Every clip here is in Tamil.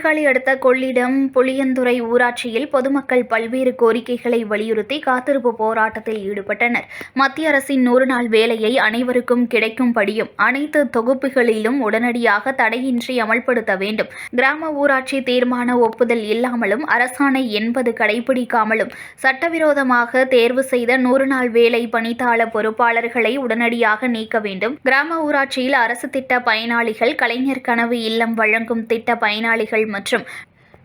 சீர்காழி அடுத்த கொள்ளிடம் புளியந்துறை ஊராட்சியில் பொதுமக்கள் பல்வேறு கோரிக்கைகளை வலியுறுத்தி காத்திருப்பு போராட்டத்தில் ஈடுபட்டனர். மத்திய அரசின் 100 நாள் வேலையை அனைவருக்கும் கிடைக்கும்படியும் அனைத்து தொகுப்புகளிலும் உடனடியாக தடையின்றி அமல்படுத்த வேண்டும். கிராம ஊராட்சி தீர்மான ஒப்புதல் இல்லாமலும் அரசாணை 80 கடைபிடிக்காமலும் சட்டவிரோதமாக தேர்வு செய்த 100 நாள் வேலை பணித்தாள பொறுப்பாளர்களை உடனடியாக நீக்க வேண்டும். கிராம ஊராட்சியில் அரசு திட்ட பயனாளிகள், கலைஞர் கனவு இல்லம் வழங்கும் திட்ட பயனாளிகள் மற்றும்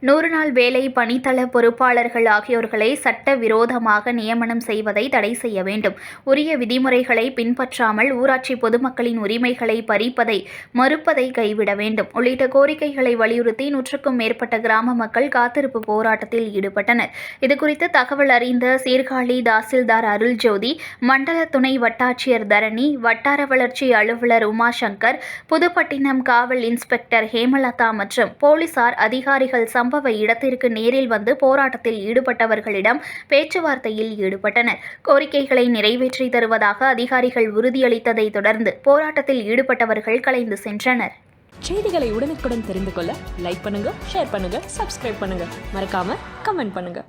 100 நாள் வேலை பணித்தள பொறுப்பாளர்கள் ஆகியோர்களை சட்டவிரோதமாக நியமனம் செய்வதை தடை செய்ய வேண்டும். உரிய விதிமுறைகளை பின்பற்றாமல் ஊராட்சி பொதுமக்களின் உரிமைகளை பறிப்பதை மறுப்பதை கைவிட வேண்டும் உள்ளிட்ட கோரிக்கைகளை வலியுறுத்தி 100க்கும் மேற்பட்ட கிராம மக்கள் காத்திருப்பு போராட்டத்தில் ஈடுபட்டனர். இதுகுறித்து தகவல் அறிந்த சீர்காழி தாசில்தார் அருள்ஜோதி, மண்டல துணை வட்டாட்சியர் தரணி, வட்டார வளர்ச்சி அலுவலர் உமாசங்கர், புதுப்பட்டினம் காவல் இன்ஸ்பெக்டர் ஹேமலதா மற்றும் போலீசார் அதிகாரிகள் சம்பவ இடத்திற்கு நேரில் வந்து போராட்டத்தில் ஈடுபட்டவர்களிடம் பேச்சுவார்த்தையில் ஈடுபட்டனர். கோரிக்கைகளை நிறைவேற்றி தருவதாக அதிகாரிகள் உறுதியளித்ததை தொடர்ந்து போராட்டத்தில் ஈடுபட்டவர்கள் கலைந்து சென்றனர். செய்திகளை உடனுக்குடன் தெரிந்து கொள்ள லைக் பண்ணுங்க, ஷேர் பண்ணுங்க, சப்ஸ்கிரைப் பண்ணுங்க, மறக்காம கமெண்ட் பண்ணுங்க.